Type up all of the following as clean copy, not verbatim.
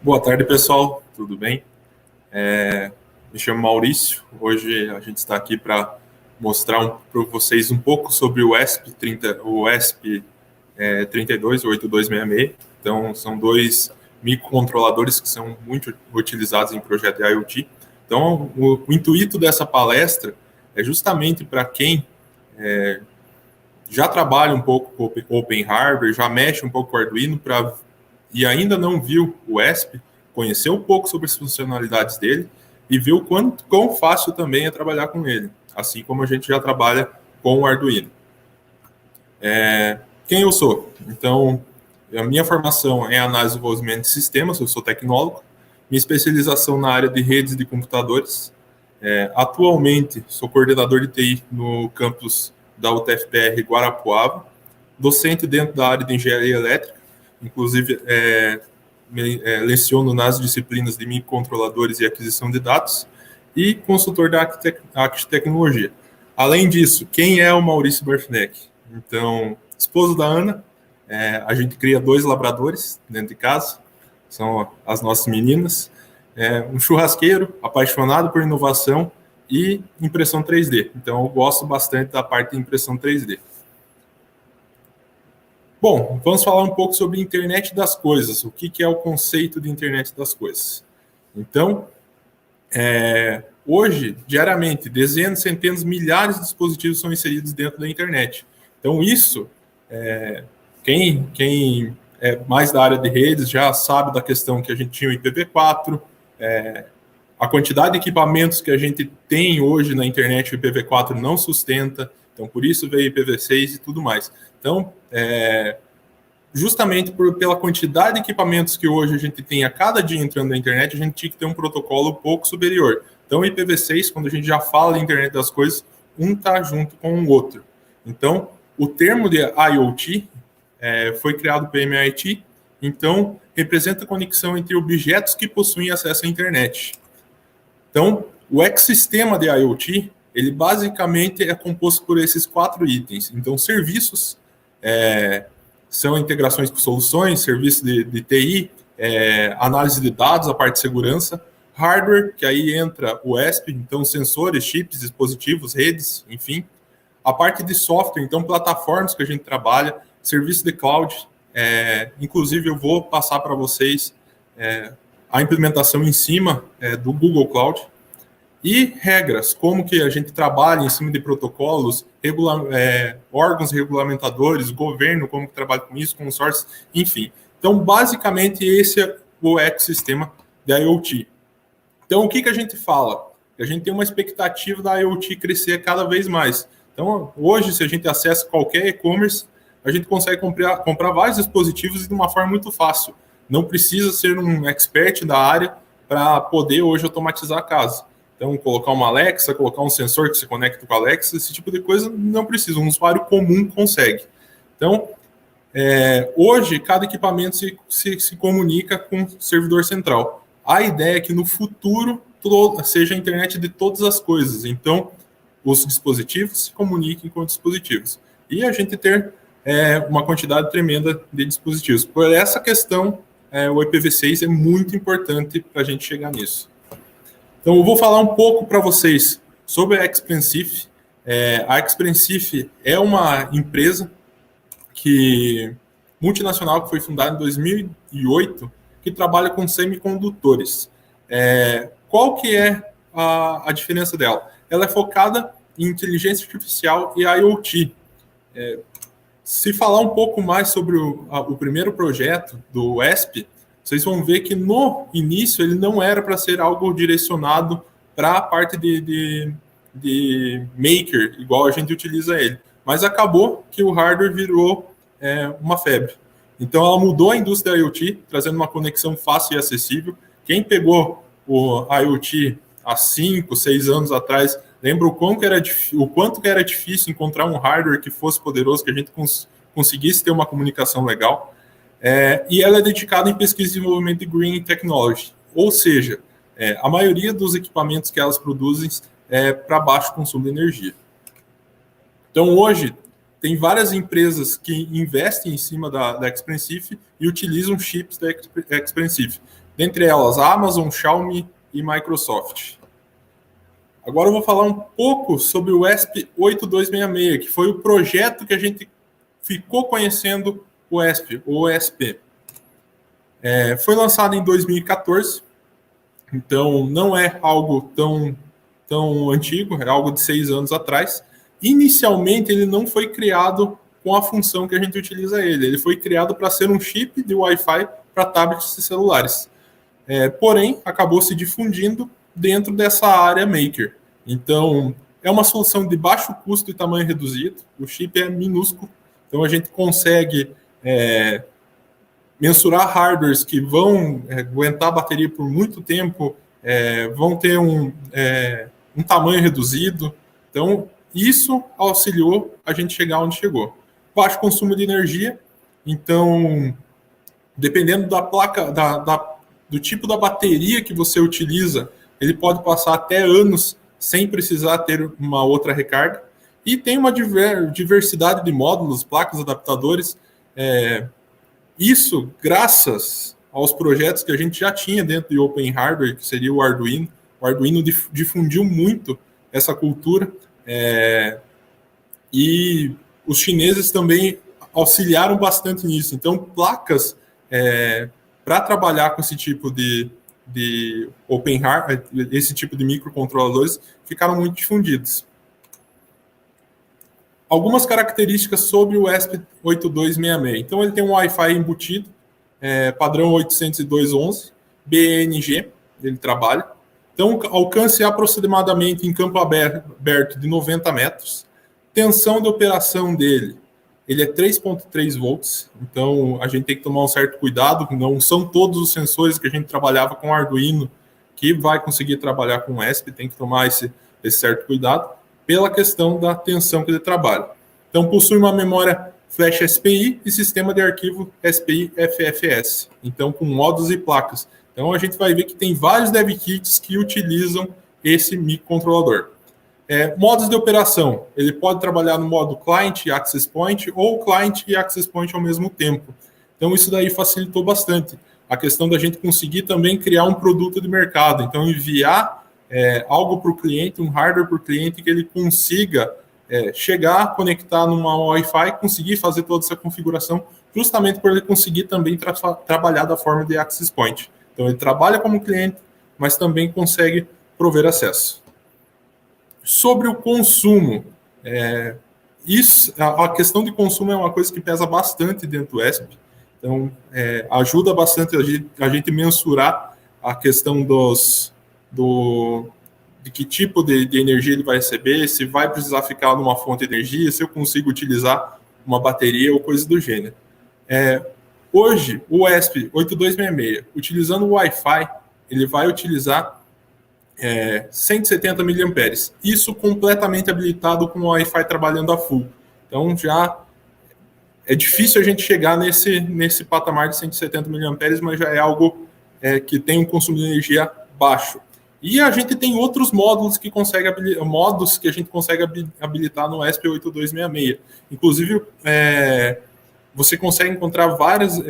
Boa tarde, pessoal. Tudo bem? Me chamo Maurício. Hoje a gente está aqui para mostrar para vocês um pouco sobre o ESP 32 ou 8266. Então, são dois microcontroladores que são muito utilizados em projetos de IoT. Então, o intuito dessa palestra é justamente para quem já trabalha um pouco com Open Hardware, já mexe um pouco com o Arduino e ainda não viu o ESP, conhecer um pouco sobre as funcionalidades dele e ver o quão fácil também é trabalhar com ele, assim como a gente já trabalha com o Arduino. Quem eu sou? Então, a minha formação é análise e desenvolvimento de sistemas, eu sou tecnólogo, minha especialização na área de redes de computadores. Atualmente, sou coordenador de TI no campus da UTFPR Guarapuava, docente dentro da área de engenharia elétrica, inclusive leciono nas disciplinas de microcontroladores e aquisição de dados, e consultor da Actecnologia. Além disso, quem é o Maurício Barfneck? Então, esposo da Ana, a gente cria 2 labradores dentro de casa, são as nossas meninas, um churrasqueiro, apaixonado por inovação e impressão 3D. Então, eu gosto bastante da parte de impressão 3D. Bom, vamos falar um pouco sobre internet das coisas. O que é o conceito de internet das coisas? Então, hoje, diariamente, dezenas, centenas, milhares de dispositivos são inseridos dentro da internet. Então, isso, quem é mais da área de redes já sabe da questão que a gente tinha o IPv4, a quantidade de equipamentos que a gente tem hoje na internet, o IPv4 não sustenta, então por isso veio IPv6 e tudo mais. Então, justamente pela quantidade de equipamentos que hoje a gente tem a cada dia entrando na internet, a gente tinha que ter um protocolo um pouco superior. Então, o IPv6, quando a gente já fala de internet das coisas, um está junto com o outro. Então, o termo de IoT foi criado pelo MIT, então representa a conexão entre objetos que possuem acesso à internet. Então, o ecossistema de IoT, ele basicamente é composto por esses 4 itens. Então, serviços são integrações com soluções, serviços de TI, análise de dados, a parte de segurança, hardware, que aí entra o ESP, então sensores, chips, dispositivos, redes, enfim. A parte de software, então plataformas que a gente trabalha, serviço de cloud, inclusive eu vou passar para vocês a implementação em cima do Google Cloud, e regras, como que a gente trabalha em cima de protocolos, órgãos regulamentadores, governo, como que trabalha com isso, consórcios, enfim. Então, basicamente, esse é o ecossistema da IoT. Então, o que a gente fala? A gente tem uma expectativa da IoT crescer cada vez mais. Então, hoje, se a gente acessa qualquer e-commerce, a gente consegue comprar vários dispositivos de uma forma muito fácil. Não precisa ser um expert da área para poder hoje automatizar a casa. Então, colocar uma Alexa, colocar um sensor que se conecta com a Alexa, esse tipo de coisa não precisa. Um usuário comum consegue. Então, hoje, cada equipamento se comunica com o servidor central. A ideia é que no futuro seja a internet de todas as coisas. Então, os dispositivos se comuniquem com os dispositivos. E a gente ter uma quantidade tremenda de dispositivos. Por essa questão, o IPv6 é muito importante para a gente chegar nisso. Então, eu vou falar um pouco para vocês sobre a Expensive. A Expensive é uma empresa multinacional que foi fundada em 2008, que trabalha com semicondutores. Qual que é a diferença dela? Ela é focada em inteligência artificial e IoT. Se falar um pouco mais sobre o primeiro projeto do ESP, vocês vão ver que no início ele não era para ser algo direcionado para a parte de maker, igual a gente utiliza ele. Mas acabou que o hardware virou uma febre. Então ela mudou a indústria IoT, trazendo uma conexão fácil e acessível. Quem pegou o IoT há 5, 6 anos atrás, lembra o quanto que era difícil encontrar um hardware que fosse poderoso, que a gente conseguisse ter uma comunicação legal. E ela é dedicada em pesquisa e desenvolvimento de Green Technology, ou seja, a maioria dos equipamentos que elas produzem é para baixo consumo de energia. Então, hoje, tem várias empresas que investem em cima da Expensive e utilizam chips da Expensive. dentre elas Amazon, Xiaomi e Microsoft. Agora eu vou falar um pouco sobre o ESP8266, que foi o projeto que a gente ficou conhecendo o ESP, o OSP. Foi lançado em 2014, então não é algo tão antigo, é algo de 6 anos atrás. Inicialmente, ele não foi criado com a função que a gente utiliza ele. Ele foi criado para ser um chip de Wi-Fi para tablets e celulares. Porém, acabou se difundindo dentro dessa área maker. Então, é uma solução de baixo custo e tamanho reduzido. O chip é minúsculo, então a gente consegue mensurar hardwares que vão aguentar a bateria por muito tempo, vão ter um tamanho reduzido. Então, isso auxiliou a gente chegar onde chegou. Baixo consumo de energia, então, dependendo da placa, do tipo da bateria que você utiliza, ele pode passar até anos sem precisar ter uma outra recarga. E tem uma diversidade de módulos, placas, adaptadores. Isso graças aos projetos que a gente já tinha dentro de Open Hardware, que seria o Arduino. O Arduino difundiu muito essa cultura. E os chineses também auxiliaram bastante nisso. Então, placas para trabalhar com esse tipo de Open Hardware, esse tipo de microcontroladores, ficaram muito difundidos. Algumas características sobre o ESP8266. Então, ele tem um Wi-Fi embutido, padrão 802.11, BNG, ele trabalha. Então, alcance aproximadamente em campo aberto de 90 metros. Tensão de operação dele, ele é 3.3 volts, então a gente tem que tomar um certo cuidado, não são todos os sensores que a gente trabalhava com Arduino que vai conseguir trabalhar com o ESP, tem que tomar esse certo cuidado, pela questão da tensão que ele trabalha. Então, possui uma memória flash SPI e sistema de arquivo SPI FFS, então com módulos e placas. Então, a gente vai ver que tem vários dev kits que utilizam esse microcontrolador. Modos de operação, ele pode trabalhar no modo client e access point ou client e access point ao mesmo tempo. Então, isso daí facilitou bastante. A questão da gente conseguir também criar um produto de mercado. Então, enviar algo para o cliente, um hardware para o cliente, que ele consiga chegar, conectar numa Wi-Fi, conseguir fazer toda essa configuração, justamente por ele conseguir também trabalhar da forma de access point. Então, ele trabalha como cliente, mas também consegue prover acesso. Sobre o consumo, a questão de consumo é uma coisa que pesa bastante dentro do ESP, então ajuda bastante a gente mensurar a questão de que tipo de energia ele vai receber, se vai precisar ficar numa fonte de energia, se eu consigo utilizar uma bateria ou coisa do gênero. Hoje, o ESP 8266, utilizando o Wi-Fi, ele vai utilizar 170 mAh. Isso completamente habilitado com o Wi-Fi trabalhando a full. Então, já é difícil a gente chegar nesse patamar de 170 mAh, mas já é algo que tem um consumo de energia baixo. E a gente tem outros módulos que a gente consegue habilitar no ESP8266. Inclusive, você consegue encontrar vários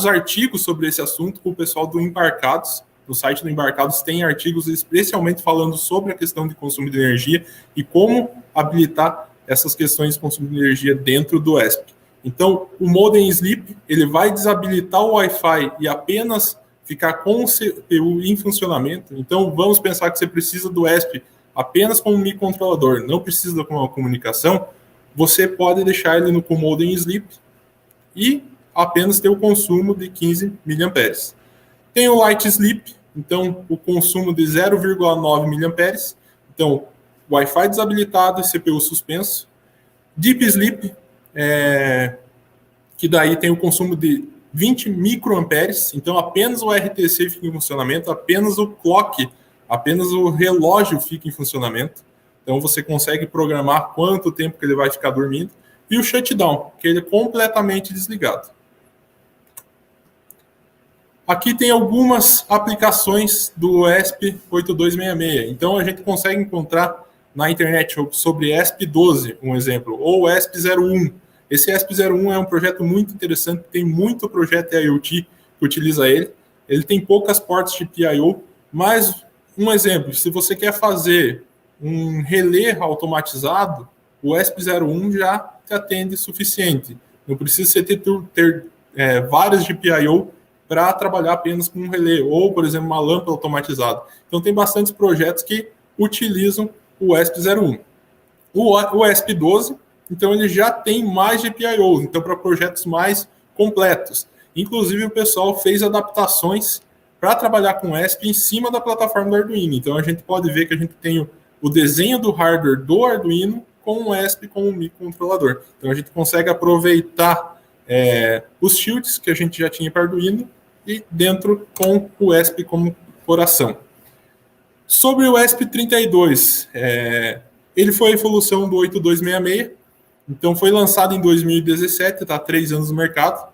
artigos sobre esse assunto com o pessoal do Embarcados. No site do Embarcados tem artigos especialmente falando sobre a questão de consumo de energia e como habilitar essas questões de consumo de energia dentro do ESP. Então, o modem sleep, ele vai desabilitar o Wi-Fi e apenas ficar com o CPU em funcionamento. Então, vamos pensar que você precisa do ESP apenas como microcontrolador, não precisa de uma comunicação, você pode deixar ele no modem sleep e apenas ter o consumo de 15 mAh. Tem o Light Sleep, então o consumo de 0,9 mAh. Então, Wi-Fi desabilitado e CPU suspenso. Deep Sleep, que daí tem o consumo de 20 microamperes, então apenas o RTC fica em funcionamento, apenas o clock, apenas o relógio fica em funcionamento. Então você consegue programar quanto tempo que ele vai ficar dormindo. E o shutdown, que ele é completamente desligado. Aqui tem algumas aplicações do ESP8266. Então, a gente consegue encontrar na internet sobre ESP12, um exemplo, ou ESP01, Esse ESP01 é um projeto muito interessante, tem muito projeto IoT que utiliza ele. Ele tem poucas portas de PIO, mas um exemplo, se você quer fazer um relé automatizado, o ESP01 já te atende suficiente. Não precisa você ter vários GPIO para trabalhar apenas com um relé, ou, por exemplo, uma lâmpada automatizada. Então, tem bastantes projetos que utilizam o ESP01. O ESP12, então, ele já tem mais GPIO, então, para projetos mais completos. Inclusive, o pessoal fez adaptações para trabalhar com ESP em cima da plataforma do Arduino. Então, a gente pode ver que a gente tem o desenho do hardware do Arduino com o ESP com o microcontrolador. Então, a gente consegue aproveitar os shields que a gente já tinha para Arduino e dentro com o ESP como coração. Sobre o ESP32, ele foi a evolução do 8266, então foi lançado em 2017, está há 3 anos no mercado.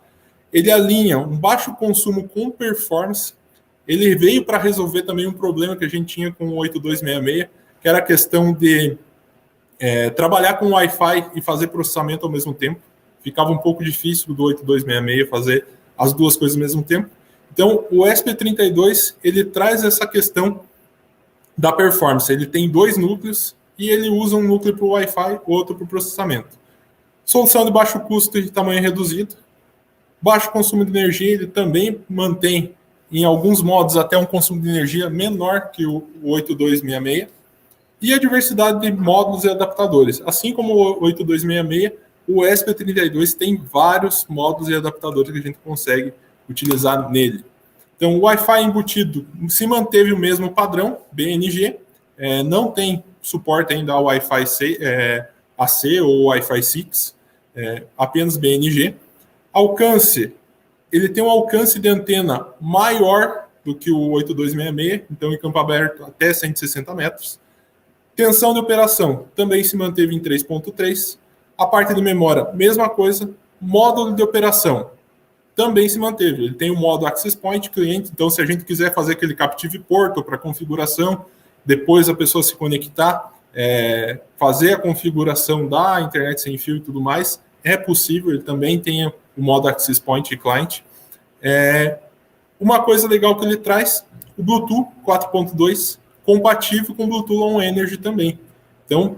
Ele alinha um baixo consumo com performance. Ele veio para resolver também um problema que a gente tinha com o 8266, que era a questão de trabalhar com Wi-Fi e fazer processamento ao mesmo tempo. Ficava um pouco difícil do 8266 fazer as duas coisas ao mesmo tempo. Então, o ESP32, ele traz essa questão da performance. Ele tem 2 núcleos e ele usa um núcleo para o Wi-Fi, outro para o processamento. Solução de baixo custo e de tamanho reduzido. Baixo consumo de energia, ele também mantém, em alguns modos, até um consumo de energia menor que o 8266. E a diversidade de módulos e adaptadores. Assim como o 8266, o ESP32 tem vários módulos e adaptadores que a gente consegue utilizar nele. Então, o Wi-Fi embutido se manteve o mesmo padrão, BNG, não tem suporte ainda ao Wi-Fi AC ou Wi-Fi 6, apenas BNG. Alcance, ele tem um alcance de antena maior do que o 8266, então em campo aberto até 160 metros. Tensão de operação também se manteve em 3.3. A parte de memória, mesma coisa. Módulo de operação também se manteve. Ele tem o modo Access Point cliente, então se a gente quiser fazer aquele Captive Portal para configuração, depois a pessoa se conectar, fazer a configuração da internet sem fio e tudo mais, é possível. Ele também tem o modo Access Point client. Uma coisa legal que ele traz, o Bluetooth 4.2, compatível com o Bluetooth Low Energy também. Então,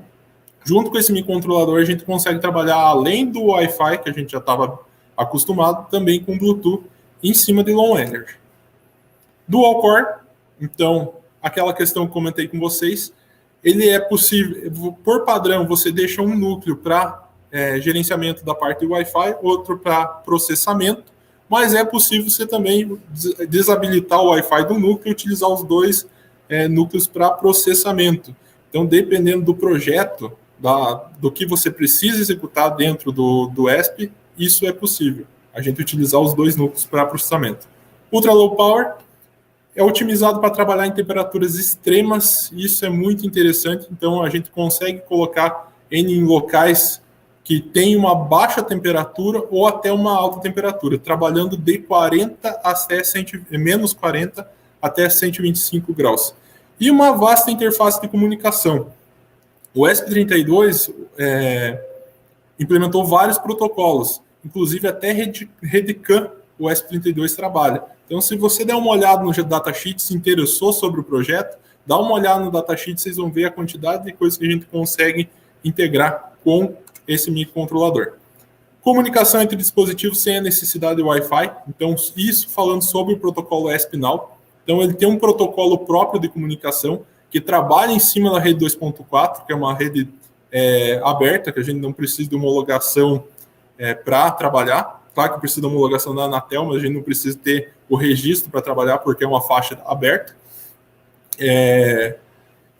junto com esse microcontrolador, a gente consegue trabalhar além do Wi-Fi, que a gente já estava acostumado, também com Bluetooth em cima de Low Energy. Dual Core, então, aquela questão que comentei com vocês, ele é possível, por padrão, você deixa um núcleo para gerenciamento da parte do Wi-Fi, outro para processamento, mas é possível você também desabilitar o Wi-Fi do núcleo e utilizar os 2 núcleos para processamento. Então, dependendo do projeto, do que você precisa executar dentro do ESP, isso é possível. A gente utilizar os 2 núcleos para processamento. Ultra Low Power é otimizado para trabalhar em temperaturas extremas, isso é muito interessante. Então, a gente consegue colocar em locais que tem uma baixa temperatura ou até uma alta temperatura, trabalhando de 40 até menos 40 até 125 graus. E uma vasta interface de comunicação. O ESP32 implementou vários protocolos, inclusive até RedCAN o ESP32 trabalha. Então, se você der uma olhada no datasheet, se interessou sobre o projeto, dá uma olhada no datasheet, vocês vão ver a quantidade de coisas que a gente consegue integrar com esse microcontrolador. Comunicação entre dispositivos sem a necessidade de Wi-Fi. Então, isso falando sobre o protocolo ESP-NOW. Então, ele tem um protocolo próprio de comunicação que trabalha em cima da rede 2.4, que é uma rede aberta, que a gente não precisa de homologação para trabalhar. Claro que precisa de homologação da Anatel, mas a gente não precisa ter o registro para trabalhar, porque é uma faixa aberta.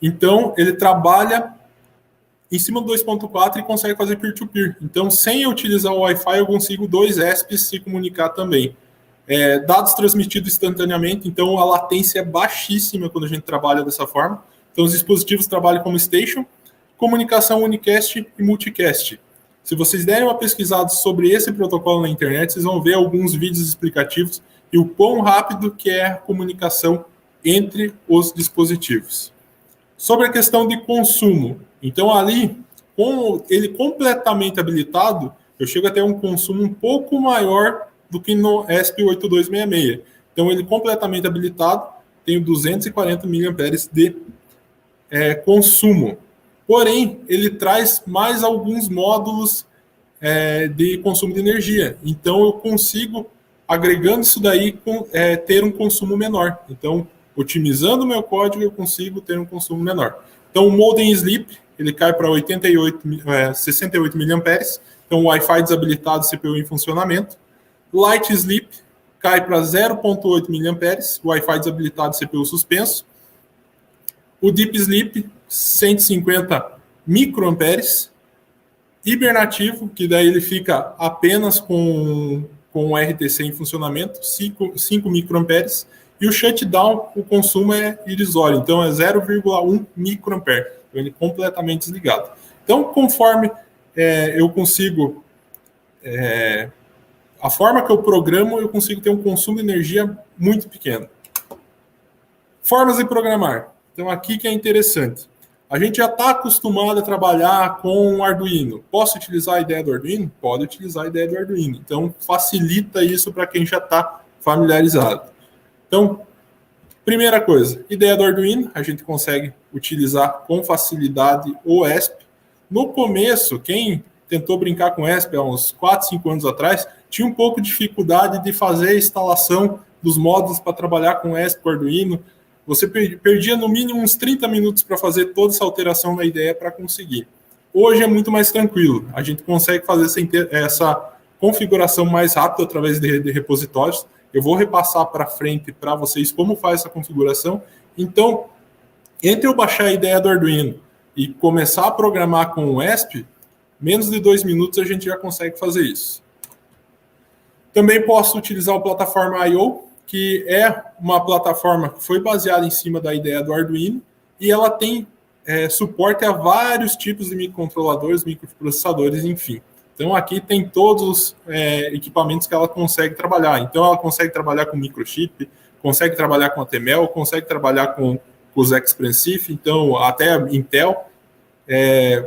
Então, ele trabalha em cima do 2.4 e consegue fazer peer-to-peer. Então, sem eu utilizar o Wi-Fi, eu consigo 2 ESPs se comunicar também. Dados transmitidos instantaneamente, então a latência é baixíssima quando a gente trabalha dessa forma. Então, os dispositivos trabalham como station, comunicação unicast e multicast. Se vocês derem uma pesquisada sobre esse protocolo na internet, vocês vão ver alguns vídeos explicativos e o quão rápido que é a comunicação entre os dispositivos. Sobre a questão de consumo, então ali, com ele completamente habilitado, eu chego a ter um consumo um pouco maior do que no ESP8266. Então, ele completamente habilitado, tenho 240 mAh de consumo. Porém, ele traz mais alguns módulos de consumo de energia. Então, eu consigo, agregando isso daí, ter um consumo menor. Então, otimizando o meu código, eu consigo ter um consumo menor. Então, o Modem Sleep, ele cai para 68 mAh. Então, Wi-Fi desabilitado, CPU em funcionamento. Light Sleep cai para 0,8 mAh, Wi-Fi desabilitado, CPU suspenso. O Deep Sleep, 150 microamperes. Hibernativo, que daí ele fica apenas com o RTC em funcionamento, 5 microamperes. E o shutdown, o consumo é irrisório, então é 0,1 microampere. Então ele é completamente desligado. Então, conforme eu consigo... a forma que eu programo, eu consigo ter um consumo de energia muito pequeno. Formas de programar. Então, aqui que é interessante. A gente já está acostumado a trabalhar com o Arduino. Posso utilizar a ideia do Arduino? Pode utilizar a ideia do Arduino. Então, facilita isso para quem já está familiarizado. Então, primeira coisa, ideia do Arduino, a gente consegue utilizar com facilidade o ESP. No começo, quem tentou brincar com ESP há uns 4, 5 anos atrás, tinha um pouco de dificuldade de fazer a instalação dos módulos para trabalhar com ESP, com Arduino. Você perdia no mínimo uns 30 minutos para fazer toda essa alteração na ideia para conseguir. Hoje é muito mais tranquilo. A gente consegue fazer essa configuração mais rápido através de repositórios. Eu vou repassar para frente para vocês como faz essa configuração. Então, entre eu baixar a ideia do Arduino e começar a programar com o ESP, menos de 2 minutos a gente já consegue fazer isso. Também posso utilizar a plataforma I/O, que é uma plataforma que foi baseada em cima da ideia do Arduino, e ela tem suporte a vários tipos de microcontroladores, microprocessadores, enfim. Então, aqui tem todos os equipamentos que ela consegue trabalhar. Então, ela consegue trabalhar com microchip, consegue trabalhar com ATmel, consegue trabalhar com os Expressif, então, até Intel.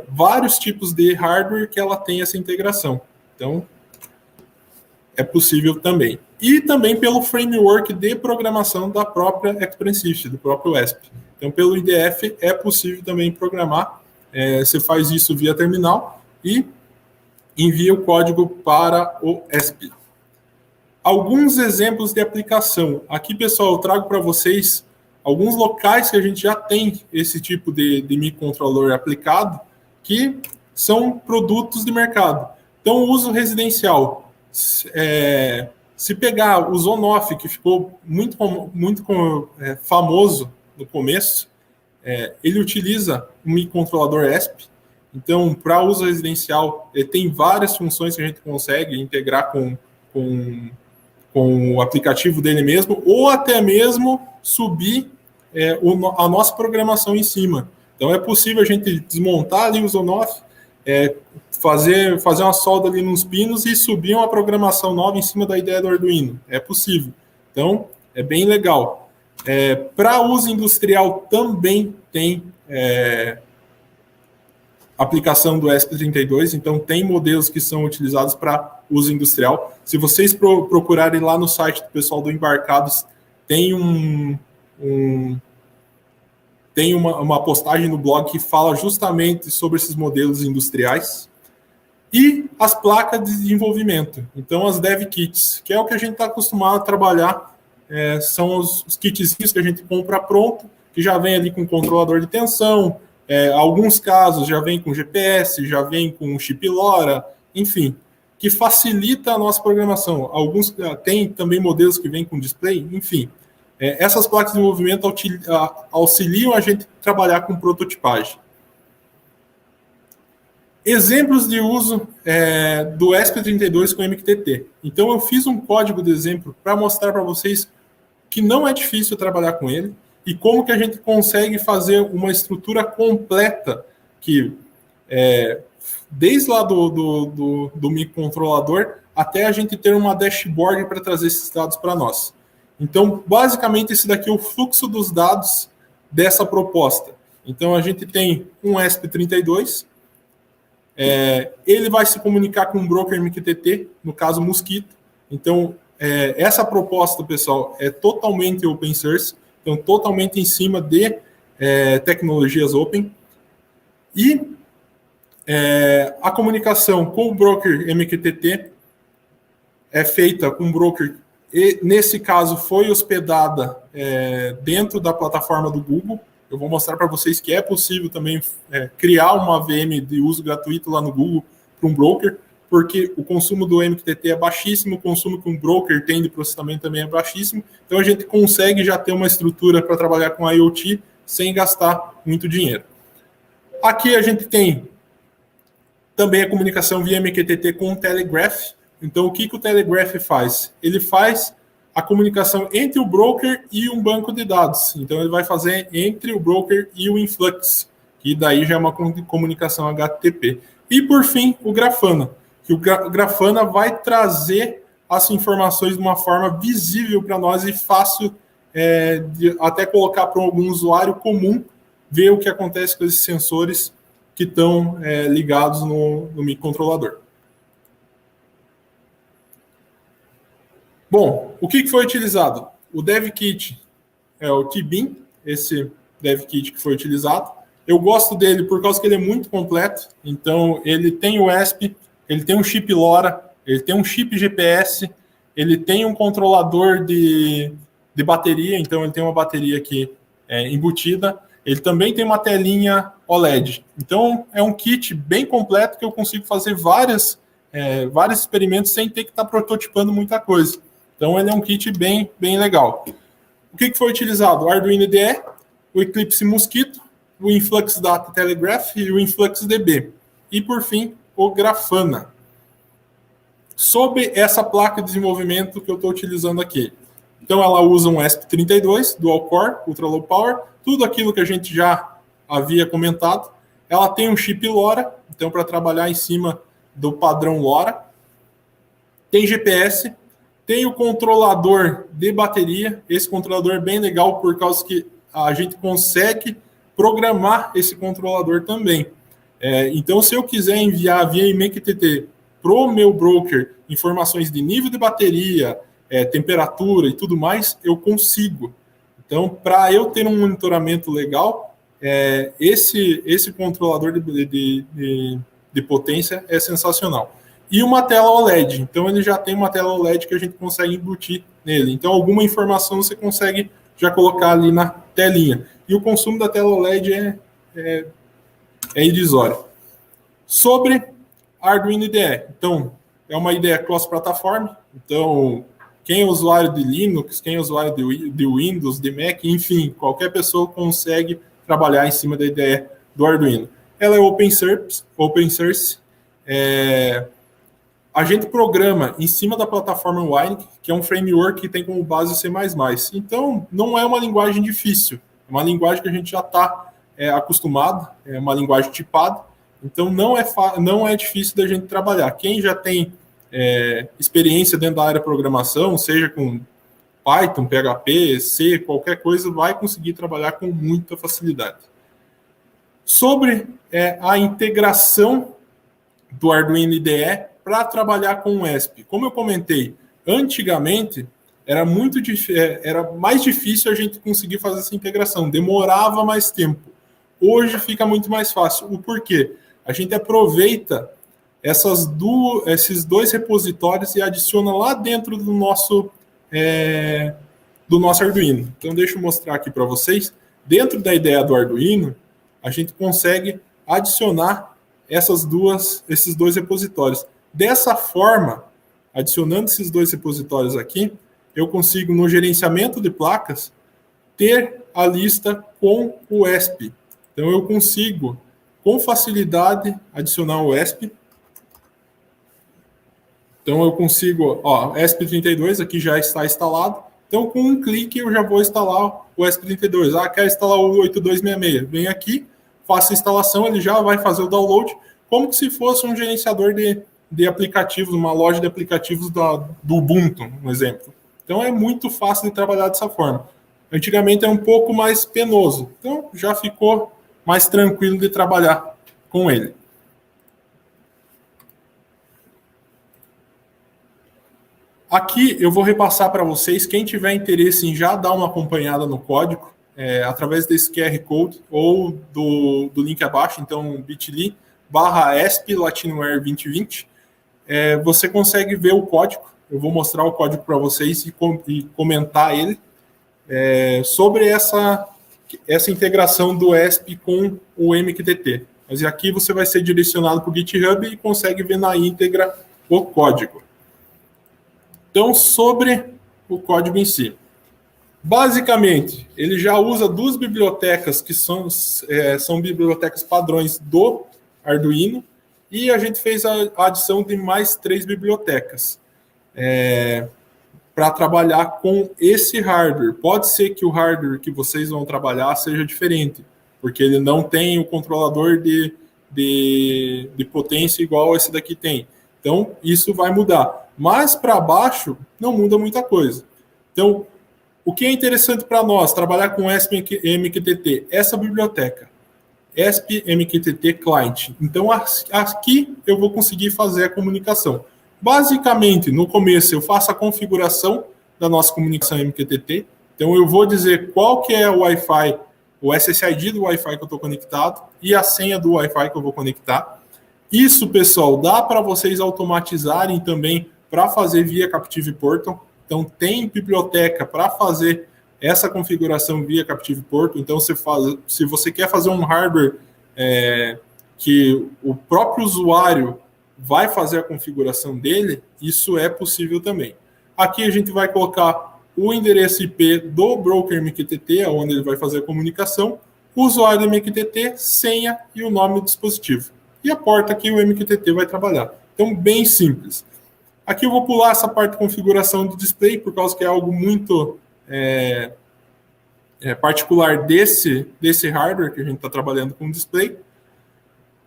Vários tipos de hardware que ela tem essa integração. Então, é possível também. E também pelo framework de programação da própria Expressif, do próprio ESP. Então, pelo IDF, é possível também programar. Você faz isso via terminal e envia o código para o ESP. Alguns exemplos de aplicação. Aqui, pessoal, eu trago para vocês alguns locais que a gente já tem esse tipo de microcontrolador aplicado, que são produtos de mercado. Então, o uso residencial. Se pegar o Zonoff, que ficou muito famoso no começo, ele utiliza um microcontrolador ESP. Então, para uso residencial, tem várias funções que a gente consegue integrar com o aplicativo dele mesmo, ou até mesmo subir a nossa programação em cima. Então, é possível a gente desmontar ali o Zonoff, fazer uma solda ali nos pinos e subir uma programação nova em cima da ideia do Arduino. É possível. Então, é bem legal. Para uso industrial também tem aplicação do ESP32, então tem modelos que são utilizados para uso industrial. Se vocês procurarem lá no site do pessoal do Embarcados, tem tem uma postagem no blog que fala justamente sobre esses modelos industriais. E as placas de desenvolvimento. Então, as dev kits, que é o que a gente está acostumado a trabalhar, são os kitzinhos que a gente compra pronto, que já vem ali com controlador de tensão, alguns casos já vem com GPS, já vem com chip LoRa, enfim, que facilita a nossa programação. Alguns tem também modelos que vêm com display, enfim. Essas placas de desenvolvimento auxiliam a gente a trabalhar com prototipagem. Exemplos de uso do ESP32 com MQTT. Então, eu fiz um código de exemplo para mostrar para vocês que não é difícil trabalhar com ele e como que a gente consegue fazer uma estrutura completa que, desde lá do microcontrolador até a gente ter uma dashboard para trazer esses dados para nós. Então, basicamente, esse daqui é o fluxo dos dados dessa proposta. Então, a gente tem um ESP32, Ele vai se comunicar com um broker MQTT, no caso Mosquito. Então, essa proposta, pessoal, é totalmente open source, então totalmente em cima de tecnologias open. E a comunicação com o broker MQTT é feita com um broker, e nesse caso foi hospedada dentro da plataforma do Google. Eu vou mostrar para vocês que é possível também criar uma VM de uso gratuito lá no Google para um broker, porque o consumo do MQTT é baixíssimo, o consumo que um broker tem de processamento também é baixíssimo, então a gente consegue já ter uma estrutura para trabalhar com IoT sem gastar muito dinheiro. Aqui a gente tem também a comunicação via MQTT com o Telegraph. Então, o que o Telegraph faz? Ele faz a comunicação entre o broker e um banco de dados. Então, ele vai fazer entre o broker e o Influx, que daí já é uma comunicação HTTP. E, por fim, o Grafana, que o Grafana vai trazer as informações de uma forma visível para nós e fácil de até colocar para algum usuário comum ver o que acontece com esses sensores que estão ligados no microcontrolador. Bom, o que foi utilizado? O DevKit é o TBIM, esse DevKit que foi utilizado. Eu gosto dele por causa que ele é muito completo. Então, ele tem o ESP, ele tem um chip LoRa, ele tem um chip GPS, ele tem um controlador de bateria, então ele tem uma bateria aqui embutida. Ele também tem uma telinha OLED. Então, é um kit bem completo que eu consigo fazer vários experimentos sem ter que estar prototipando muita coisa. Então, ele é um kit bem legal. O que foi utilizado? O Arduino IDE, o Eclipse Mosquito, o Influx Data Telegraph e o Influx DB. E, por fim, o Grafana. Sobre essa placa de desenvolvimento que eu estou utilizando aqui. Então, ela usa um ESP32, Dual Core, Ultra Low Power, tudo aquilo que a gente já havia comentado. Ela tem um chip LoRa, então, para trabalhar em cima do padrão LoRa. Tem GPS, tem o controlador de bateria. Esse controlador é bem legal por causa que a gente consegue programar esse controlador também. Então, se eu quiser enviar via MQTT para o meu broker informações de nível de bateria, temperatura e tudo mais, eu consigo. Então, para eu ter um monitoramento legal, esse controlador de potência é sensacional. E uma tela OLED. Então, ele já tem uma tela OLED que a gente consegue embutir nele. Então, alguma informação você consegue já colocar ali na telinha. E o consumo da tela OLED é irrisório. Sobre Arduino IDE. Então, é uma IDE cross-plataforma. Então, quem é usuário de Linux, quem é usuário de Windows, de Mac, enfim, qualquer pessoa consegue trabalhar em cima da IDE do Arduino. Ela é open source. A gente programa em cima da plataforma Wine, que é um framework que tem como base o C++. Então, não é uma linguagem difícil. É uma linguagem que a gente já está acostumado, é uma linguagem tipada. Então, não é difícil da gente trabalhar. Quem já tem experiência dentro da área de programação, seja com Python, PHP, C, qualquer coisa, vai conseguir trabalhar com muita facilidade. Sobre a integração do Arduino IDE para trabalhar com o ESP. Como eu comentei, antigamente era mais difícil a gente conseguir fazer essa integração, demorava mais tempo. Hoje fica muito mais fácil. O porquê? A gente aproveita esses dois repositórios e adiciona lá dentro do nosso Arduino. Então, deixa eu mostrar aqui para vocês. Dentro da ideia do Arduino, a gente consegue adicionar esses dois repositórios. Dessa forma, adicionando esses dois repositórios aqui, eu consigo, no gerenciamento de placas, ter a lista com o ESP. Então, eu consigo, com facilidade, adicionar o ESP. Então, eu consigo, ESP32 aqui já está instalado. Então, com um clique, eu já vou instalar o ESP32. Quero instalar o 8266. Venho aqui, faço a instalação, ele já vai fazer o download, como se fosse um gerenciador de aplicativos, uma loja de aplicativos do Ubuntu, um exemplo. Então, é muito fácil de trabalhar dessa forma. Antigamente, é um pouco mais penoso. Então, já ficou mais tranquilo de trabalhar com ele. Aqui eu vou repassar para vocês, quem tiver interesse em já dar uma acompanhada no código, através desse QR Code ou do link abaixo, então bit.ly/ESP Latinware 2020, você consegue ver o código. Eu vou mostrar o código para vocês e comentar ele sobre essa integração do ESP com o MQTT. Mas aqui você vai ser direcionado para o GitHub e consegue ver na íntegra o código. Então, sobre o código em si. Basicamente, ele já usa duas bibliotecas que são bibliotecas padrões do Arduino, e a gente fez a adição de mais 3 bibliotecas para trabalhar com esse hardware. Pode ser que o hardware que vocês vão trabalhar seja diferente, porque ele não tem o controlador de potência igual esse daqui tem. Então, isso vai mudar. Mas para baixo, não muda muita coisa. Então, o que é interessante para nós, trabalhar com ESP-MQTT? Essa biblioteca, ESP-MQTT Client. Então, aqui eu vou conseguir fazer a comunicação. Basicamente, no começo, eu faço a configuração da nossa comunicação MQTT. Então, eu vou dizer qual que é o Wi-Fi, o SSID do Wi-Fi que eu estou conectado e a senha do Wi-Fi que eu vou conectar. Isso, pessoal, dá para vocês automatizarem também para fazer via Captive Portal. Então, tem biblioteca para fazer essa configuração via Captive Portal. Então, se você quer fazer um hardware que o próprio usuário vai fazer a configuração dele, isso é possível também. Aqui a gente vai colocar o endereço IP do broker MQTT, onde ele vai fazer a comunicação, o usuário do MQTT, senha e o nome do dispositivo. E a porta que o MQTT vai trabalhar. Então, bem simples. Aqui eu vou pular essa parte de configuração do display, por causa que é algo muito particular desse hardware que a gente está trabalhando com o display.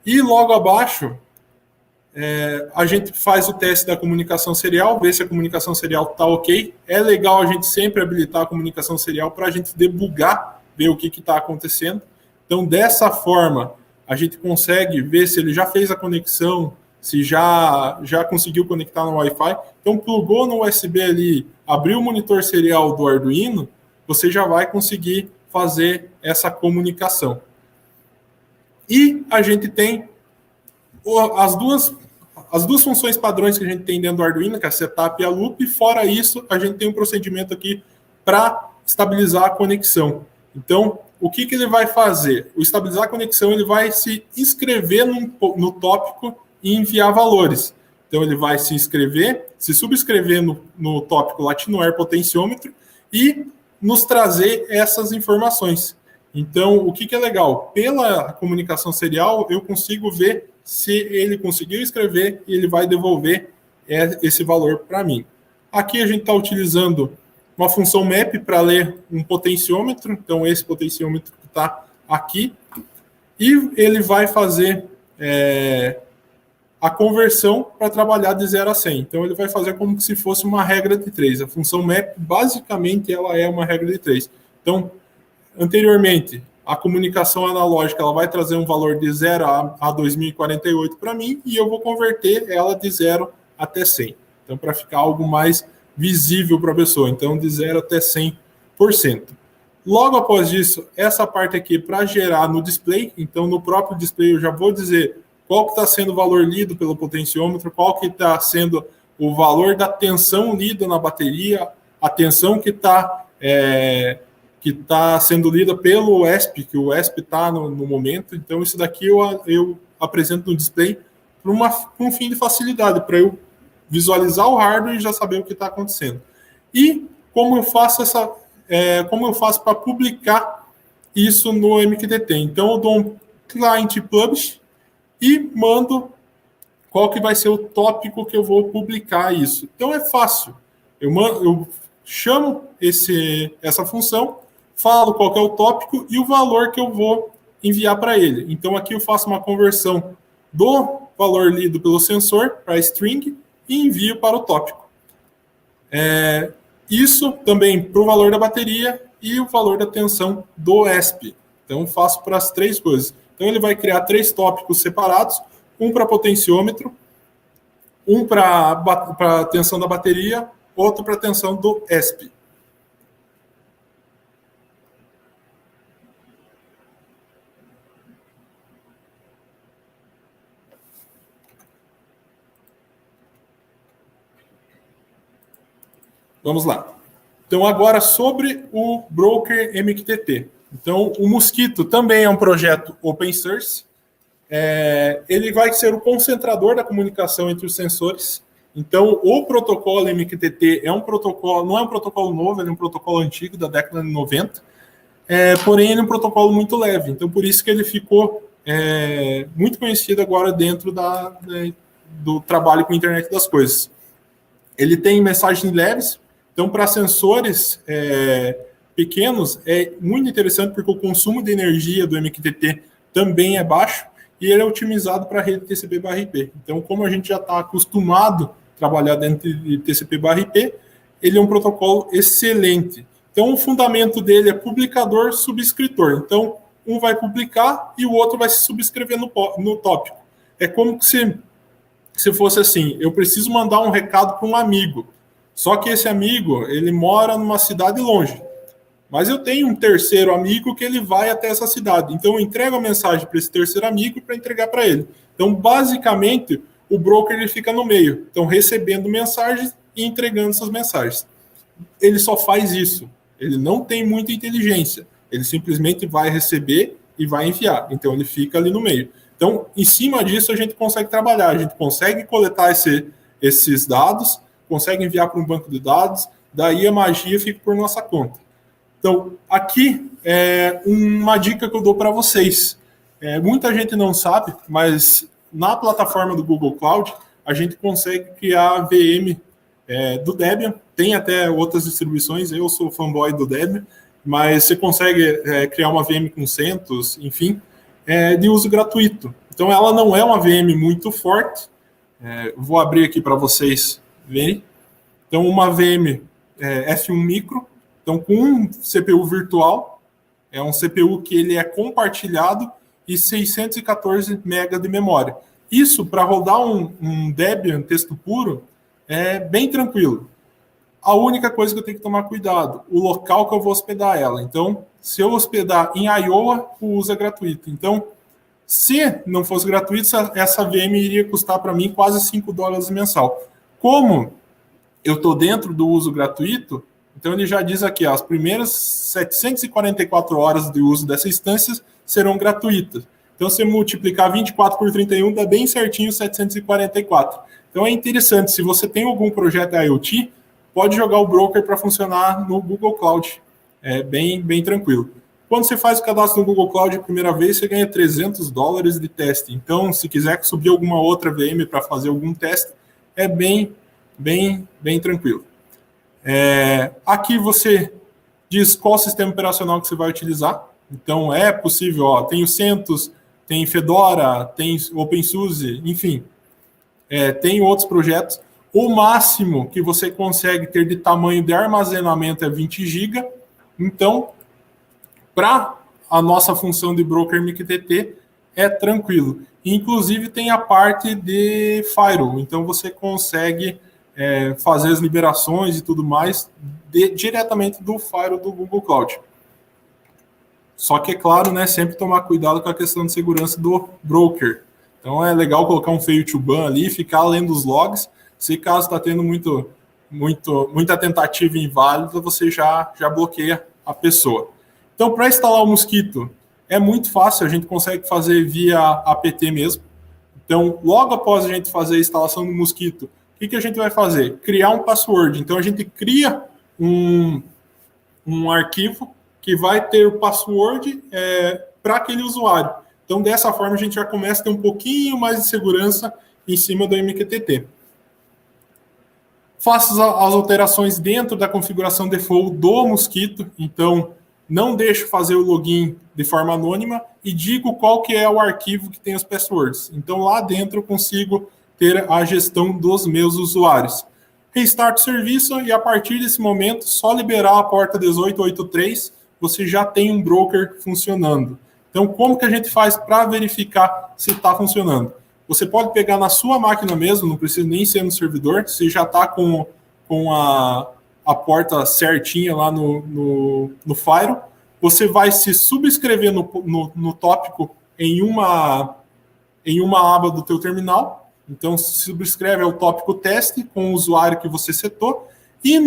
E logo abaixo, a gente faz o teste da comunicação serial, ver se a comunicação serial está ok. É legal a gente sempre habilitar a comunicação serial para a gente debugar, ver o que está acontecendo. Então, dessa forma, a gente consegue ver se ele já fez a conexão, se já conseguiu conectar no Wi-Fi. Então, plugou no USB ali, abriu o monitor serial do Arduino, você já vai conseguir fazer essa comunicação. E a gente tem as duas funções padrões que a gente tem dentro do Arduino, que é a setup e a loop. E fora isso, a gente tem um procedimento aqui para estabilizar a conexão. Então, o que ele vai fazer? O estabilizar a conexão, ele vai se inscrever no tópico e enviar valores. Então, ele vai se subscrever no tópico Latinware potenciômetro e nos trazer essas informações. Então, o que é legal? Pela comunicação serial, eu consigo ver se ele conseguiu escrever e ele vai devolver esse valor para mim. Aqui a gente está utilizando uma função map para ler um potenciômetro. Então, esse potenciômetro que está aqui. E ele vai fazer a conversão para trabalhar de 0 a 100. Então, ele vai fazer como se fosse uma regra de 3. A função map, basicamente, ela é uma regra de 3. Então, anteriormente, a comunicação analógica ela vai trazer um valor de 0 a 2048 para mim e eu vou converter ela de 0 até 100. Então, para ficar algo mais visível para a pessoa. Então, de 0 até 100%. Logo após isso, essa parte aqui para gerar no display. Então, no próprio display eu já vou dizer qual que está sendo o valor lido pelo potenciômetro, qual que está sendo o valor da tensão lida na bateria, a tensão que está sendo lida pelo ESP, que o ESP está no momento. Então, isso daqui eu apresento no display para um fim de facilidade, para eu visualizar o hardware e já saber o que está acontecendo. E como eu faço para publicar isso no MQTT. Então, eu dou um client publish e mando qual que vai ser o tópico que eu vou publicar isso. Então, é fácil. Eu chamo essa função, falo qual que é o tópico e o valor que eu vou enviar para ele. Então, aqui eu faço uma conversão do valor lido pelo sensor para string e envio para o tópico. Isso também para o valor da bateria e o valor da tensão do ESP. Então, faço para as 3 coisas. Então, ele vai criar 3 tópicos separados, um para potenciômetro, um para a tensão da bateria, outro para atenção do ESP. Vamos lá. Então, agora sobre o broker MQTT. Então, o Mosquito também é um projeto open source. Ele vai ser o concentrador da comunicação entre os sensores. Então, o protocolo MQTT é um protocolo, não é um protocolo novo, ele é um protocolo antigo da década de 90, porém ele é um protocolo muito leve. Então, por isso que ele ficou muito conhecido agora dentro do trabalho com a internet das coisas. Ele tem mensagens leves. Então, para sensores pequenos, é muito interessante porque o consumo de energia do MQTT também é baixo e ele é otimizado para a rede TCP/IP. Então, como a gente já está acostumado a trabalhar dentro de TCP/IP, ele é um protocolo excelente. Então, o fundamento dele é publicador-subscritor. Então, um vai publicar e o outro vai se subscrever no tópico. É como se fosse assim, eu preciso mandar um recado para um amigo. Só que esse amigo, ele mora numa cidade longe. Mas eu tenho um terceiro amigo que ele vai até essa cidade. Então, eu entrego a mensagem para esse terceiro amigo para entregar para ele. Então, basicamente, o broker ele fica no meio. Então, recebendo mensagens e entregando essas mensagens. Ele só faz isso. Ele não tem muita inteligência. Ele simplesmente vai receber e vai enviar. Então, ele fica ali no meio. Então, em cima disso, a gente consegue trabalhar. A gente consegue coletar esses dados, consegue enviar para um banco de dados, daí a magia fica por nossa conta. Então, aqui é uma dica que eu dou para vocês. Muita gente não sabe, mas na plataforma do Google Cloud, a gente consegue criar VM do Debian. Tem até outras distribuições, eu sou fanboy do Debian, mas você consegue criar uma VM com CentOS, enfim, de uso gratuito. Então, ela não é uma VM muito forte. Vou abrir aqui para vocês verem. Então, uma VM F1 Micro, então com um CPU virtual, é um CPU que ele é compartilhado e 614 MB de memória. Isso, para rodar um Debian texto puro, é bem tranquilo. A única coisa que eu tenho que tomar cuidado, o local que eu vou hospedar ela. Então, se eu hospedar em Iowa, o uso é gratuito. Então, se não fosse gratuito, essa VM iria custar para mim quase $5 mensal. Como eu estou dentro do uso gratuito, então ele já diz aqui, as primeiras 744 horas de uso dessa instância serão gratuitas. Então, se multiplicar 24 por 31, dá bem certinho 744. Então, é interessante, se você tem algum projeto IoT, pode jogar o broker para funcionar no Google Cloud. É bem tranquilo. Quando você faz o cadastro no Google Cloud a primeira vez, você ganha $300 de teste. Então, se quiser subir alguma outra VM para fazer algum teste, é bem tranquilo. Aqui você diz qual sistema operacional que você vai utilizar. Então, é possível, tem o CentOS, tem Fedora, tem OpenSUSE, enfim, tem outros projetos. O máximo que você consegue ter de tamanho de armazenamento é 20 GB. Então, para a nossa função de broker MQTT, é tranquilo. Inclusive, tem a parte de firewall. Então, você consegue fazer as liberações e tudo mais diretamente do firewall do Google Cloud. Só que, é claro, sempre tomar cuidado com a questão de segurança do broker. Então, é legal colocar um fail to ban ali, ficar lendo os logs. Se caso está tendo muita tentativa inválida, você já bloqueia a pessoa. Então, para instalar o Mosquito, é muito fácil, a gente consegue fazer via apt mesmo. Então, logo após a gente fazer a instalação do Mosquito, o que a gente vai fazer? Criar um password. Então, a gente cria um arquivo que vai ter o password para aquele usuário. Então, dessa forma, a gente já começa a ter um pouquinho mais de segurança em cima do MQTT. Faça as alterações dentro da configuração default do Mosquito. Então, não deixe fazer o login de forma anônima e digo qual que é o arquivo que tem os passwords. Então, lá dentro eu consigo ter a gestão dos meus usuários. Restart o serviço e, a partir desse momento, só liberar a porta 1883, você já tem um broker funcionando. Então, como que a gente faz para verificar se está funcionando? Você pode pegar na sua máquina mesmo, não precisa nem ser no servidor, você já está com com a porta certinha lá no Firewall. Você vai se subscrever no tópico em uma aba do teu terminal. Então, se subscreve ao tópico teste com o usuário que você setou e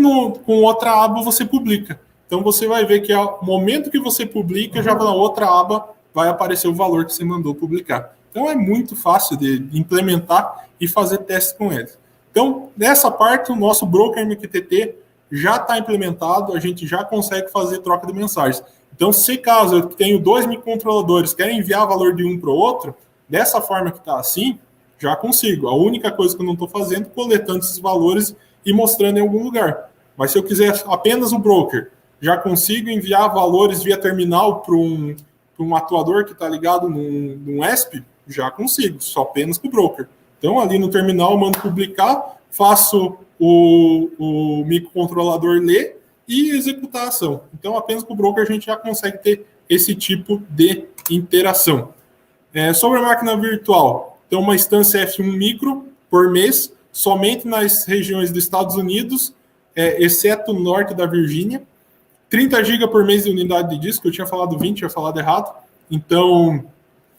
com outra aba você publica. Então, você vai ver que ao momento que você publica, já na outra aba vai aparecer o valor que você mandou publicar. Então, é muito fácil de implementar e fazer teste com ele. Então, nessa parte, o nosso broker MQTT já está implementado, a gente já consegue fazer troca de mensagens. Então, se caso eu tenho 2 microcontroladores, querem enviar valor de um para o outro, dessa forma que está assim, já consigo. A única coisa que eu não estou fazendo é coletando esses valores e mostrando em algum lugar. Mas se eu quiser apenas o broker, já consigo enviar valores via terminal para um atuador que está ligado num ESP, já consigo, só apenas com o broker. Então, ali no terminal, eu mando publicar, faço o microcontrolador ler e executar a ação. Então, apenas com o broker, a gente já consegue ter esse tipo de interação. Sobre a máquina virtual, tem uma instância F1 micro por mês, somente nas regiões dos Estados Unidos, exceto o norte da Virgínia. 30 GB por mês de unidade de disco, eu tinha falado 20, tinha falado errado. Então,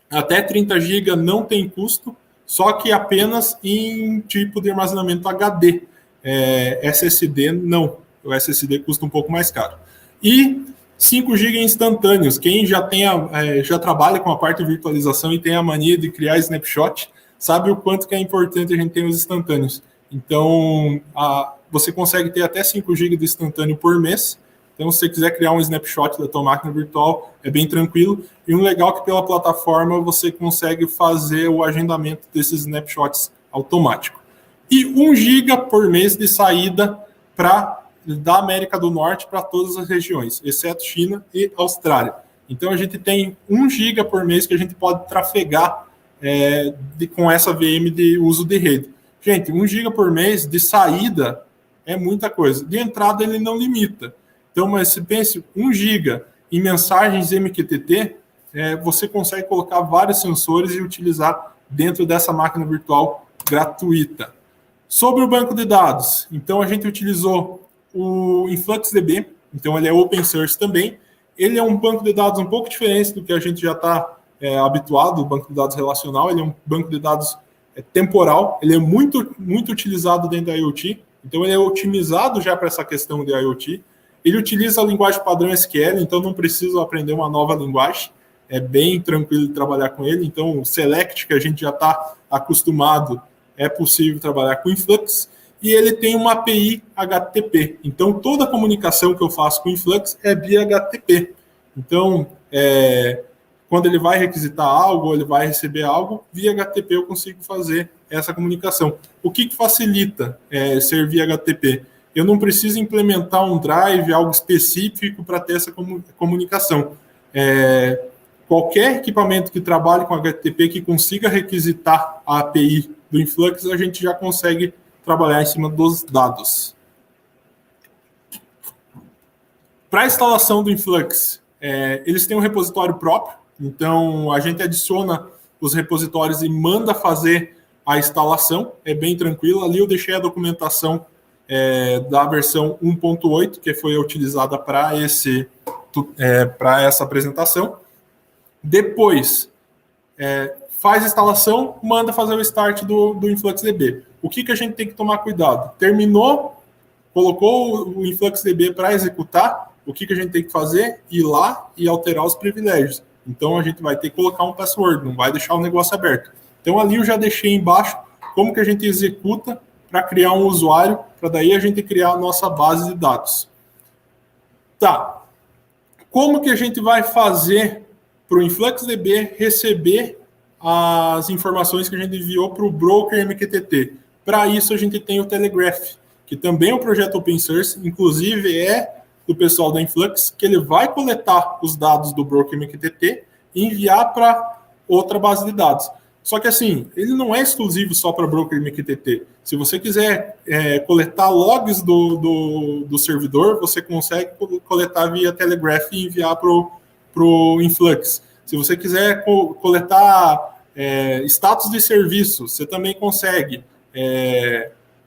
até 30 GB não tem custo, só que apenas em tipo de armazenamento HD. SSD não, o SSD custa um pouco mais caro. E 5 GB instantâneos. Quem já trabalha com a parte de virtualização e tem a mania de criar snapshot, sabe o quanto que é importante a gente ter os instantâneos. Então, você consegue ter até 5 GB de instantâneo por mês. Então, se você quiser criar um snapshot da tua máquina virtual, é bem tranquilo. E um legal é que pela plataforma você consegue fazer o agendamento desses snapshots automático. E 1 GB por mês de saída da América do Norte para todas as regiões, exceto China e Austrália. Então, a gente tem 1 GB por mês que a gente pode trafegar com essa VM de uso de rede. Gente, 1 GB por mês de saída é muita coisa. De entrada, ele não limita. Então, mas se pense 1 GB em mensagens MQTT, você consegue colocar vários sensores e utilizar dentro dessa máquina virtual gratuita. Sobre o banco de dados, então a gente utilizou o InfluxDB, então ele é open source também. Ele é um banco de dados um pouco diferente do que a gente já está habituado, o banco de dados relacional. Ele é um banco de dados temporal, ele é muito, muito utilizado dentro da IoT, então ele é otimizado já para essa questão de IoT. Ele utiliza a linguagem padrão SQL, então não precisa aprender uma nova linguagem, é bem tranquilo de trabalhar com ele. Então o Select, que a gente já está acostumado, é possível trabalhar com Influx, e ele tem uma API HTTP. Então, toda a comunicação que eu faço com o Influx é via HTTP. Então, quando ele vai requisitar algo, ou ele vai receber algo, via HTTP eu consigo fazer essa comunicação. O que facilita ser via HTTP? Eu não preciso implementar um drive, algo específico para ter essa comunicação. Qualquer equipamento que trabalhe com HTTP que consiga requisitar a API do Influx, a gente já consegue trabalhar em cima dos dados. Para a instalação do Influx, eles têm um repositório próprio, então a gente adiciona os repositórios e manda fazer a instalação, é bem tranquilo. Ali eu deixei a documentação da versão 1.8, que foi utilizada para essa apresentação. Depois, faz a instalação, manda fazer o start do InfluxDB. O que a gente tem que tomar cuidado? Terminou, colocou o InfluxDB para executar, o que a gente tem que fazer? Ir lá e alterar os privilégios. Então, a gente vai ter que colocar um password, não vai deixar o negócio aberto. Então, ali eu já deixei embaixo como que a gente executa para criar um usuário, para daí a gente criar a nossa base de dados. Tá. Como que a gente vai fazer para o InfluxDB receber as informações que a gente enviou para o broker MQTT? Para isso, a gente tem o Telegraph, que também é um projeto open source, inclusive é do pessoal da Influx, que ele vai coletar os dados do broker MQTT e enviar para outra base de dados. Só que assim, ele não é exclusivo só para broker MQTT. Se você quiser coletar logs do servidor, você consegue coletar via Telegraph e enviar para o Influx. Se você quiser coletar status de serviço, você também consegue.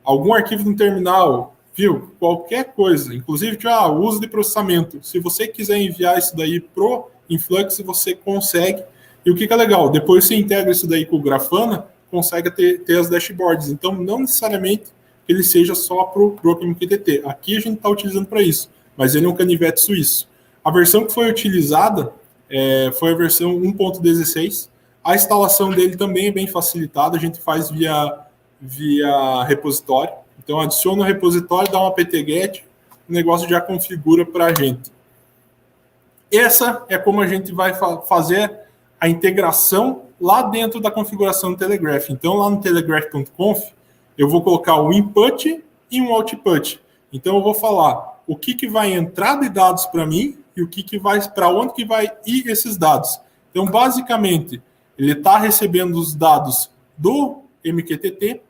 Algum arquivo no terminal, viu? Qualquer coisa, inclusive uso de processamento. Se você quiser enviar isso daí pro Influx, você consegue. E o que é legal? Depois você integra isso daí com o Grafana, consegue ter as dashboards. Então, não necessariamente que ele seja só para o MQTT. Aqui a gente está utilizando para isso, mas ele é um canivete suíço. A versão que foi utilizada foi a versão 1.16. A instalação dele também é bem facilitada, a gente faz via repositório. Então, adiciona o repositório, dá uma apt-get, o negócio já configura para a gente. Essa é como a gente vai fazer a integração lá dentro da configuração do Telegraph. Então, lá no telegraph.conf, eu vou colocar um input e um output. Então, eu vou falar o que vai entrar de dados para mim e o que vai, para onde que vai ir esses dados. Então, basicamente, ele está recebendo os dados do MQTT,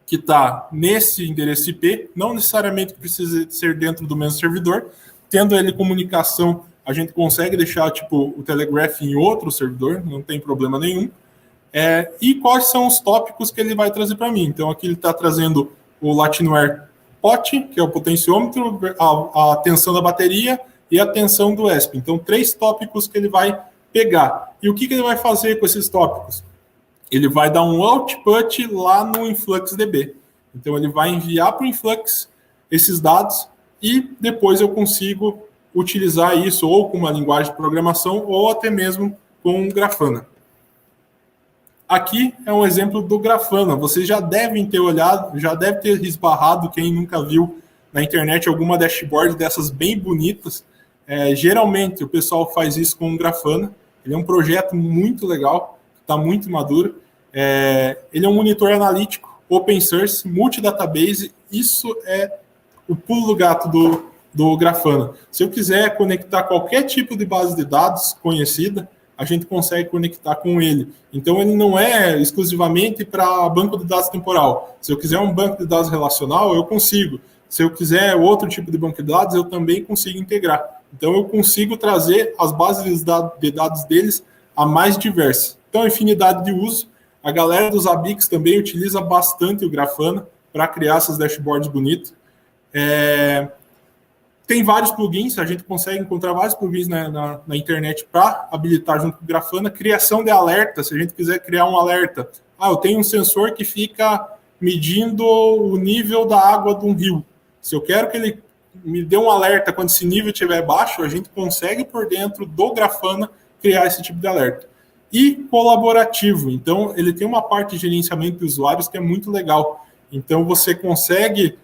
que está nesse endereço IP, não necessariamente precisa ser dentro do mesmo servidor. Tendo ele comunicação, a gente consegue deixar o Telegraph em outro servidor, não tem problema nenhum. E quais são os tópicos que ele vai trazer para mim? Então, aqui ele está trazendo o Latinware POT, que é o potenciômetro, a tensão da bateria e a tensão do ESP. Então, 3 tópicos que ele vai pegar. E o que ele vai fazer com esses tópicos? Ele vai dar um output lá no InfluxDB. Então, ele vai enviar para o Influx esses dados e depois eu consigo utilizar isso ou com uma linguagem de programação ou até mesmo com um Grafana. Aqui é um exemplo do Grafana. Vocês já devem ter olhado, já deve ter esbarrado, quem nunca viu na internet alguma dashboard dessas bem bonitas. Geralmente o pessoal faz isso com o Grafana. Ele é um projeto muito legal, está muito maduro. Ele é um monitor analítico, open source, multidatabase. Isso é o pulo do gato do Grafana. Se eu quiser conectar qualquer tipo de base de dados conhecida, a gente consegue conectar com ele. Então, ele não é exclusivamente para banco de dados temporal. Se eu quiser um banco de dados relacional, eu consigo. Se eu quiser outro tipo de banco de dados, eu também consigo integrar. Então, eu consigo trazer as bases de dados deles a mais diversas. Então, infinidade de uso. A galera dos ABICs também utiliza bastante o Grafana para criar essas dashboards bonitas. Tem vários plugins, a gente consegue encontrar vários plugins na internet para habilitar junto com o Grafana. Criação de alerta, se a gente quiser criar um alerta. Eu tenho um sensor que fica medindo o nível da água de um rio. Se eu quero que ele me dê um alerta quando esse nível estiver baixo, a gente consegue, por dentro do Grafana, criar esse tipo de alerta. E colaborativo. Então, ele tem uma parte de gerenciamento de usuários que é muito legal. Então, você consegue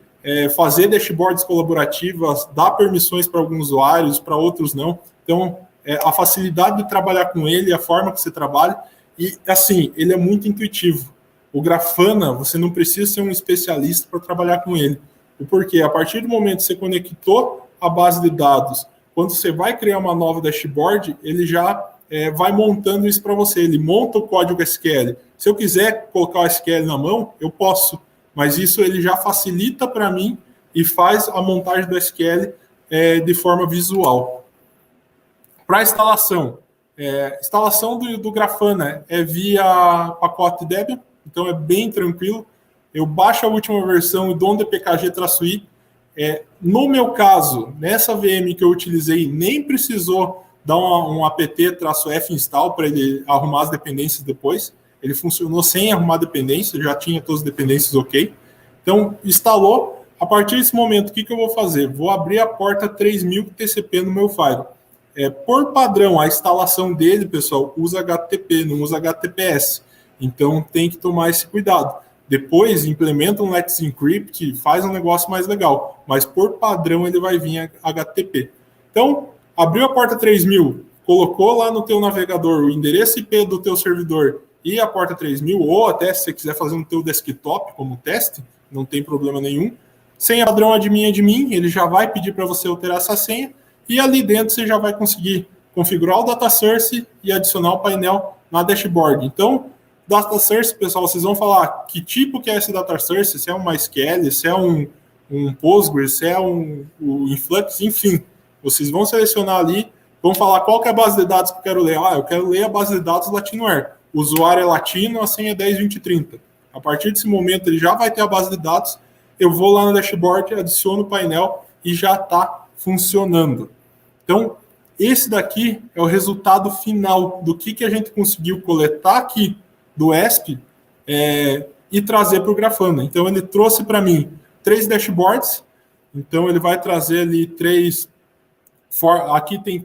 fazer dashboards colaborativas, dar permissões para alguns usuários, para outros não. Então, a facilidade de trabalhar com ele, a forma que você trabalha, e assim, ele é muito intuitivo. O Grafana, você não precisa ser um especialista para trabalhar com ele. O porquê? A partir do momento que você conectou a base de dados, quando você vai criar uma nova dashboard, ele já vai montando isso para você. Ele monta o código SQL. Se eu quiser colocar o SQL na mão, eu posso. Mas isso ele já facilita para mim e faz a montagem do SQL de forma visual. Para instalação, instalação do Grafana é via pacote Debian, então é bem tranquilo. Eu baixo a última versão e dou um dpkg-i. No meu caso, nessa VM que eu utilizei, nem precisou dar um apt-f install para ele arrumar as dependências depois. Ele funcionou sem arrumar dependência, já tinha todas as dependências ok. Então, instalou. A partir desse momento, o que eu vou fazer? Vou abrir a porta 3000 TCP no meu file. Por padrão, a instalação dele, pessoal, usa HTTP, não usa HTTPS. Então, tem que tomar esse cuidado. Depois, implementa um Let's Encrypt, faz um negócio mais legal. Mas, por padrão, ele vai vir HTTP. Então, abriu a porta 3000, colocou lá no teu navegador o endereço IP do teu servidor e a porta 3000, ou até se você quiser fazer no teu desktop como teste, não tem problema nenhum. Senha padrão admin, ele já vai pedir para você alterar essa senha, e ali dentro você já vai conseguir configurar o data source e adicionar o painel na dashboard. Então, data source, pessoal, vocês vão falar que tipo que é esse data source, se é um MySQL, se é um Postgres, se é um Influx, enfim. Vocês vão selecionar ali, vão falar qual que é a base de dados que eu quero ler. Eu quero ler a base de dados Latinware. O usuário é latino, a senha é 102030. A partir desse momento, ele já vai ter a base de dados eu vou lá no dashboard, adiciono o painel e já está funcionando. Então, esse daqui é o resultado final do que a gente conseguiu coletar aqui do ESP e trazer para o Grafana. Então, ele trouxe para mim 3 dashboards. Então, ele vai trazer ali 3... Aqui tem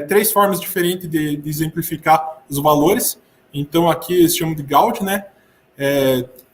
3 formas diferentes de exemplificar os valores. Então, aqui eles chamam de Gaud, né?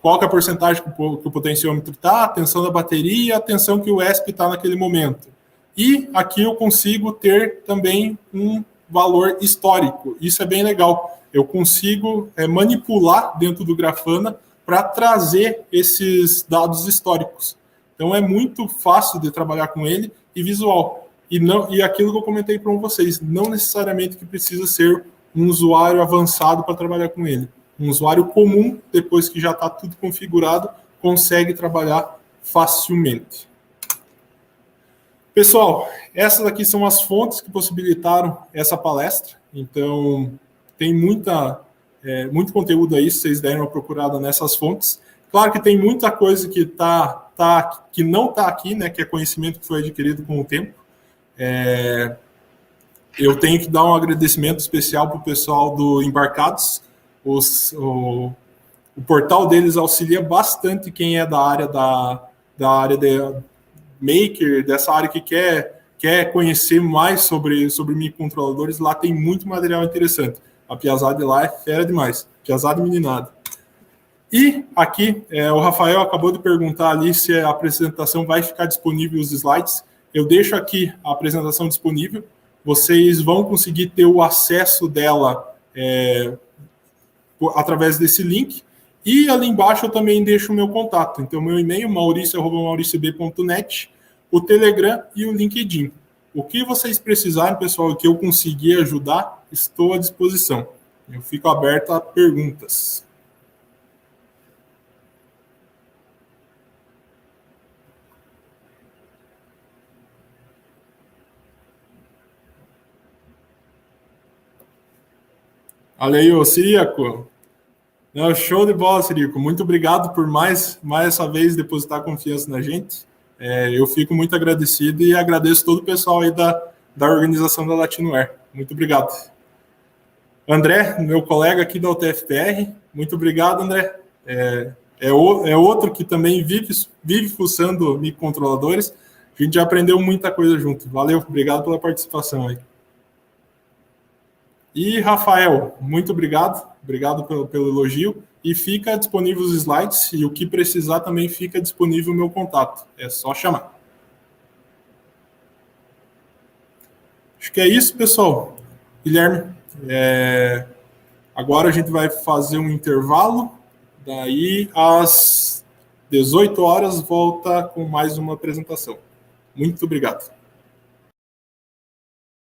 Qual que é a porcentagem que o potenciômetro está, a tensão da bateria, a tensão que o ESP está naquele momento. E aqui eu consigo ter também um valor histórico. Isso é bem legal. Eu consigo manipular dentro do Grafana para trazer esses dados históricos. Então é muito fácil de trabalhar com ele e visual. E aquilo que eu comentei para vocês, não necessariamente que precisa ser um usuário avançado para trabalhar com ele. Um usuário comum, depois que já está tudo configurado, consegue trabalhar facilmente. Pessoal, essas aqui são as fontes que possibilitaram essa palestra. Então, tem muito conteúdo aí, se vocês derem uma procurada nessas fontes. Claro que tem muita coisa que, que não está aqui, né, que é conhecimento que foi adquirido com o tempo. Eu tenho que dar um agradecimento especial para o pessoal do Embarcados. O portal deles auxilia bastante quem é da área de maker, dessa área que quer conhecer mais sobre microcontroladores. Lá tem muito material interessante. A piazada de lá é fera demais. Piazada e meninada. E aqui, o Rafael acabou de perguntar ali se a apresentação vai ficar disponível os slides. Eu deixo aqui a apresentação disponível. Vocês vão conseguir ter o acesso dela através desse link. E ali embaixo eu também deixo o meu contato. Então, meu e-mail, mauricio@mauriciob.net, o Telegram e o LinkedIn. O que vocês precisarem, pessoal, que eu conseguir ajudar, estou à disposição. Eu fico aberto a perguntas. Olha aí, ô Ciriaco. Não, show de bola, Ciriaco. Muito obrigado por mais essa vez depositar confiança na gente. Eu fico muito agradecido e agradeço todo o pessoal aí da organização da Latinoware. Muito obrigado. André, meu colega aqui da UTFPR, muito obrigado, André. É outro que também vive fuçando microcontroladores. A gente já aprendeu muita coisa junto. Valeu, obrigado pela participação aí. E, Rafael, muito obrigado. Obrigado pelo elogio. E fica disponível os slides e o que precisar também fica disponível o meu contato. É só chamar. Acho que é isso, pessoal. Guilherme, agora a gente vai fazer um intervalo. Daí, às 18 horas, volta com mais uma apresentação. Muito obrigado.